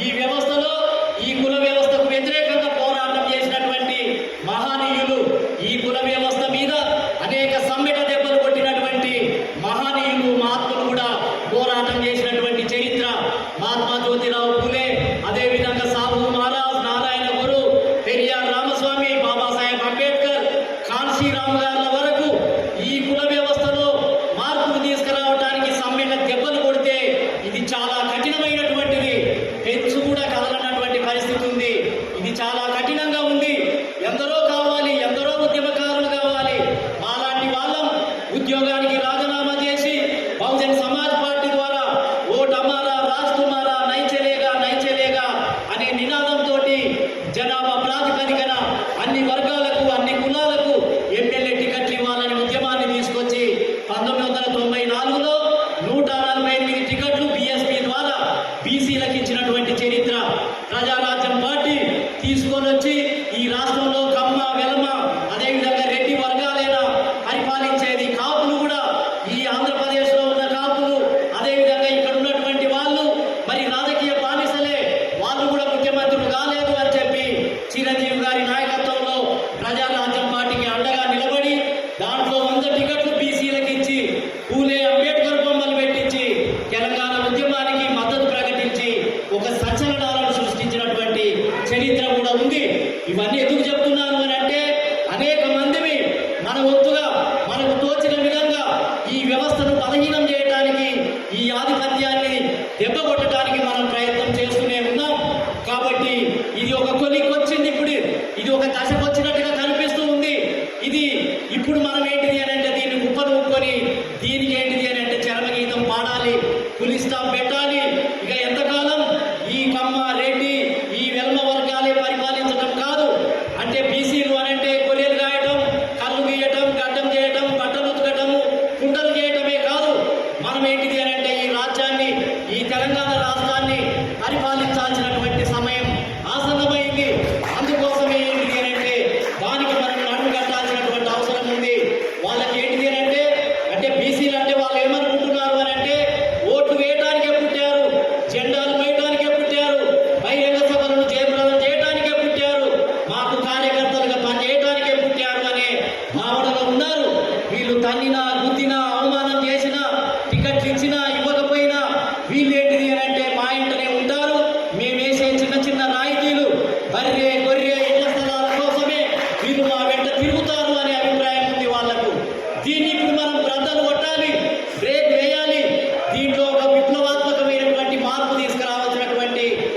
ఈ వ్యవస్థలో ఈ కుల వ్యవస్థకు వ్యతిరేకంగా పోరాటం చేసినటువంటి మహనీయులు, ఈ కుల వ్యవస్థ మీద అనేక సమ్మెట దెబ్బలు కొట్టినటువంటి మహనీయులు, మహాత్ములు కూడా పోరాటం చేసినటువంటి చరిత్ర మహాత్మా జ్యోతిరావు పూలే, అదేవిధంగా సాహు మహారాజ్, నారాయణ గురు, పెరియార్ రామస్వామి, బాబాసాహెబ్ అంబేద్కర్, కాన్సీరామ్ గార్ల వరకు ఈ కుల వ్యవస్థలో మార్పులు తీసుకురావడానికి సమ్మెట దెబ్బలు కొడితే ఇది చాలా కఠినమైనటువంటిది. పెంచు కూడా కదలనటువంటి పరిస్థితి ఉంది. ఇది చాలా కఠినంగా ఉంది. ఎందరో కావాలి, ఎందరో ఉద్యమకారులు కావాలి. మాలాంటి వాళ్ళం ఉద్యోగానికి రాజీనామా చేసి బహుజన్ సమాజ్ పార్టీ ద్వారా ఓట్ హమారా, రాజ్ తుమారా, నై చలేగా అనే నినాదంతో జనాభా ప్రాతిపదికన అన్ని వర్గాలకు, అన్ని కులాలకు ఎమ్మెల్యే టికెట్లు ఇవ్వాలని ఉద్యమాన్ని తీసుకొచ్చి 1994లో 148 టికెట్లు బీఎస్పీ ద్వారా బీసీలకు ఇచ్చినటువంటి చరిత్ర ప్రజారాజ్యం పార్టీ తీసుకొని వచ్చి ఈ రాష్ట్రంలో కమ్మ, వెలమ, అదేవిధంగా రెడ్డి వర్గాలైనా పరిపాలించేది. కాపులు కూడా, ఈ ఆంధ్రప్రదేశ్లో ఉన్న కాపులు, అదేవిధంగా ఇక్కడ ఉన్నటువంటి వాళ్ళు మరి రాజకీయ బానిసలే, వాళ్ళు కూడా ముఖ్యమంత్రులు కాలేదు అని చెప్పి చిరంజీవి గారి నాయకత్వంలో ప్రజారాజ్యం పార్టీకి అండగా నిలబడి దాంట్లో 100 టికెట్లు బీసీలకు ఇచ్చి పూలే అంబేద్కర్ బొమ్మలు పెట్టించి తెలంగాణ ఉద్యమానికి మద్దతు ప్రకటించి ఒక సంచలనాలను సృష్టించినటువంటి చరిత్ర కూడా ఉంది. ఇవన్నీ ఎందుకు చెప్తున్నాను అని